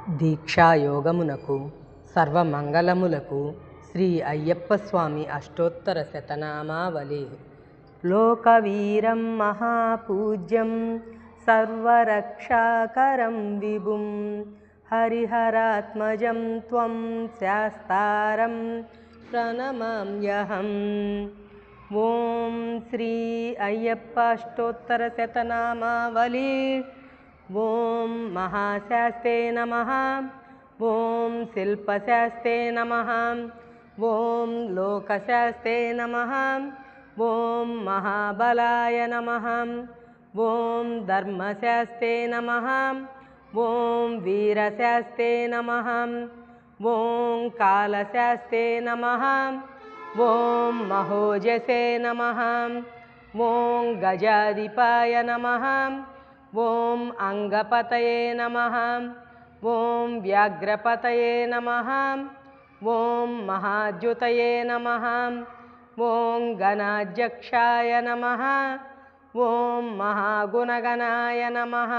దీక్షాయోగమునకు సర్వమంగళములకు శ్రీ అయ్యప్ప స్వామి అష్టోత్తర శతనామావళి. లోకవీరం మహాపూజ్యం సర్వరక్షాకరం విభుం హరిహరాత్మజం త్వం శాస్తారం ప్రణమామ్యహం. ఓం శ్రీ అయ్యప్ప అష్టోత్తర శతనామావళి. ఓం మహాశాస్తే నమః. ఓం శిల్పశాస్తే నమః. ఓం లోకశాస్తే నమః. ఓం మహాబలాయ నమః. ఓం ధర్మశాస్తే నమః. ఓం వీరశాస్తే నమః. ఓం కాలశాస్తే నమః. ఓం మహోజసే నమః. ఓం గజాధిపాయ నమః. ఓం అంగపతయే నమః. ఓం వ్యాఘ్రపతయే నమః. ఓం మహాద్యుతయే నమః. ఓం గణాధ్యక్షాయ నమః. ఓం మహాగుణగణాయ నమః.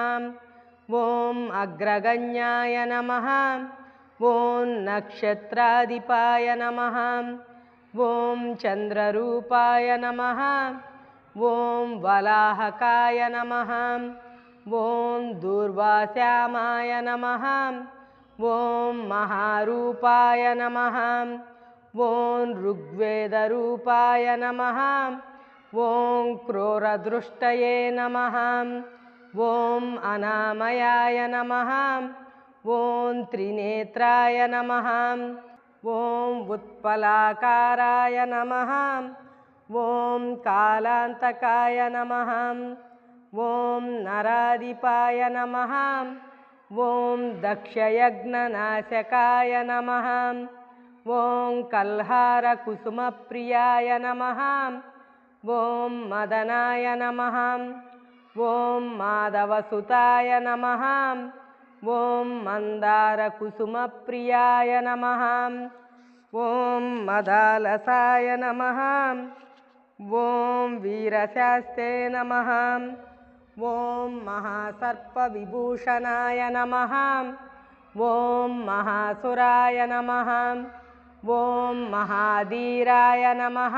ఓం అగ్రగణ్యాయ నమః. ఓం నక్షత్రాధిపాయ నమః. ఓం చంద్రరూపాయ నమః. ఓం వలాహకాయ నమః. ఓం దూర్వాశ్యామాయ నమః. ఓం మహారూపాయ నమః. ఓం ఋగ్వేదరూపాయ నమః. ఓం క్రూరదృష్టయే నమః. ఓం అనామయాయ నమః. ఓం త్రినేత్రాయ నమః. ఓం ఉత్పలాకారాయ నమః. ఓం కాలాంతకాయ నమః. ఓం నరాధిపాయ నమః. ఓం దక్షయజ్ఞనాశకాయ నమః. ఓం కల్హారకుసుమప్రియాయ నమః. ఓం మదనాయ నమః. ఓం మాధవసుతాయ నమః. ఓం మందారకుసుమప్రియాయ నమః. ఓం మదాలసాయ నమః. ఓం వీరశాస్తే నమః. ఓం మహాసర్పవిభూషణాయ నమః. ఓం మహాసురాయ నమః. ఓం మహాధీరాయ నమః.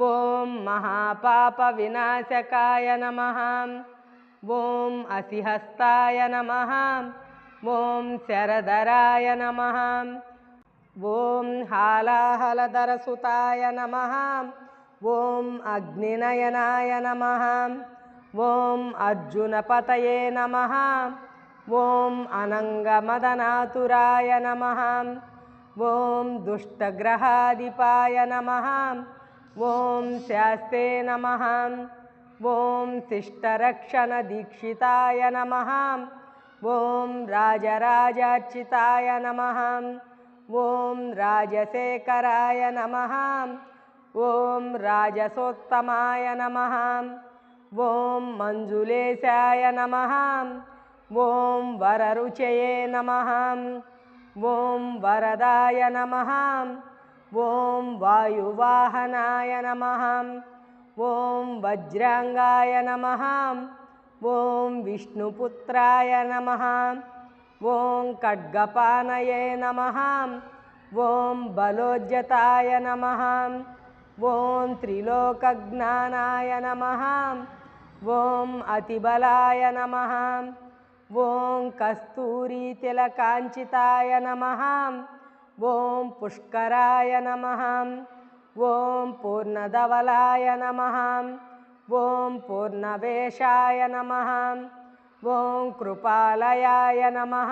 ఓం మహాపాపవినాశకాయ నమః. ఓం అసిహస్తాయ నమః. ఓం శరధరాయ నమః. ఓం హాలాహలధరసుతాయ నమః. ఓం అగ్నినయనాయ నమః. ఓం అర్జునపతయే నమః. ఓం అనంగమదనాతురాయ నమః. ఓం దుష్టగ్రహాధిపాయ నమః. ఓం శాస్తే నమః. ఓం శిష్టరక్షణదీక్షితాయ నమః. ఓం రాజరాజార్చితాయ నమః. ఓం రాజశేఖరాయ నమః. ఓం రాజసోత్తమాయ నమః. ఓం మంజులేశాయ నమః. ఓం వరరుచయే నమః. ఓం వరదాయ నమః. ఓం వాయువాహనాయ నమః. ఓం వజ్రాంగాయ నమః. ఓం విష్ణుపుత్రాయ నమః. ఓం ఖడ్గపానయే నమః. ఓం బలోజ్జతాయ నమః. ఓం త్రిలోకజ్ఞానాయ నమః. ఓం అతిబలాయ నమః. ఓం కస్తూరీతిలకాంచితాయ నమః. ఓం పుష్కరాయ నమః. ఓం పూర్ణధవలాయ నమః. ఓం పూర్ణవేషాయ నమః. ఓం కృపాలయాయ నమః.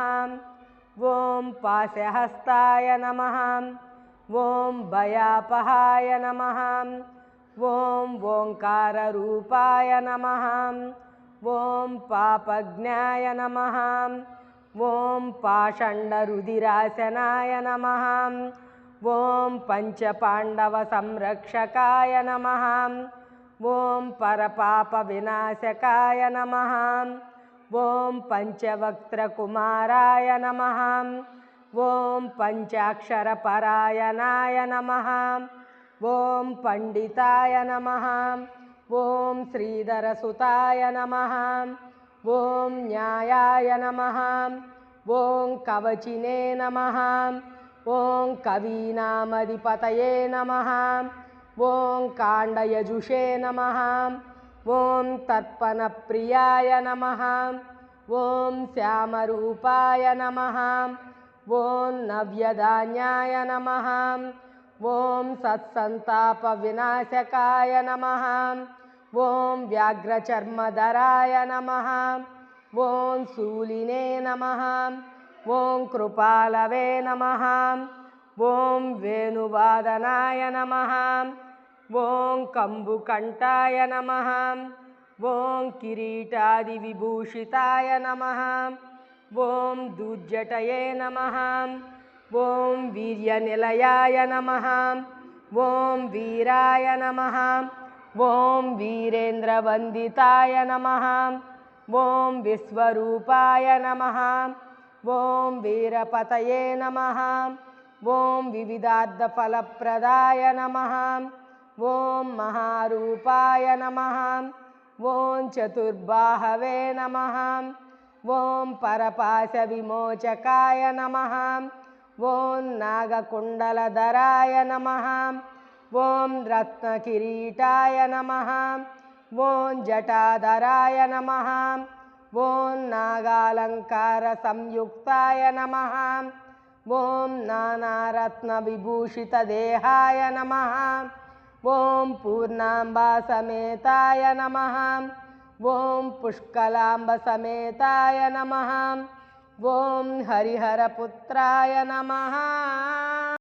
ఓం పాశహస్తాయ నమః. ఓం భయాపహాయ నమః. ఓం ఓంకారరూపాయ నమః. ఓం పాపజ్ఞాయ నమః. ఓం పాషండరుధిరాసనాయ నమః. ఓం పంచపాండవ సంరక్షకాయ నమః. ఓం పరపాప వినాశకాయ నమః. ఓం పంచవక్త్రకుమారాయ నమః. ఓం పంచాక్షరపరాయణాయ నమః. ఓం పండితాయ నమః. ఓం శ్రీధరసుతాయ నమః. ఓం న్యాయాయ నమః. ఓం కవచినే నమః ఓం కవీనామధిపతయే నమః ఓం కాండయజుషే నమః ఓం తర్పణప్రియాయ నమః ఓం శ్యామరూపాయ నమః ఓం నవ్యధాన్యాయ నమః ఓం సత్సంతాపవినాశకాయ నమః ఓం వ్యాఘ్రచర్మధరాయ నమః ఓం శూలినే నమః ఓం కృపాలవే నమః ఓం వేణువాదనాయ నమః ఓం కంబుకంఠాయ నమః ఓం కిరీటాదివిభూషితాయ నమః ఓం దూర్జటయే నమః ఓం వీర్యనిలయాయ నమః ఓం వీరాయ నమః ఓం వీరేంద్రవందితాయ నమః ఓం విశ్వరూపాయ నమః ఓం వీరపతయే నమః ఓం వివిధార్థఫలప్రదాయ నమః ఓం మహారూపాయ నమః ఓం చతుర్బాహవే నమః ఓం పరపాశవిమోచకాయ నమః ఓం నాగకుండలధరాయ నమః ఓం రత్నకిరీటాయ నమః ఓం జటాధరాయ నమః ఓం నాగాలంకార సంయుక్తాయ నమః ఓం నానారత్నవిభూషితదేహాయ నమః ఓం పూర్ణాంబా సమేతాయ నమః ఓం పుష్కలాంబ సమేతాయ నమః ఓం హరిహరపుత్రాయ నమః.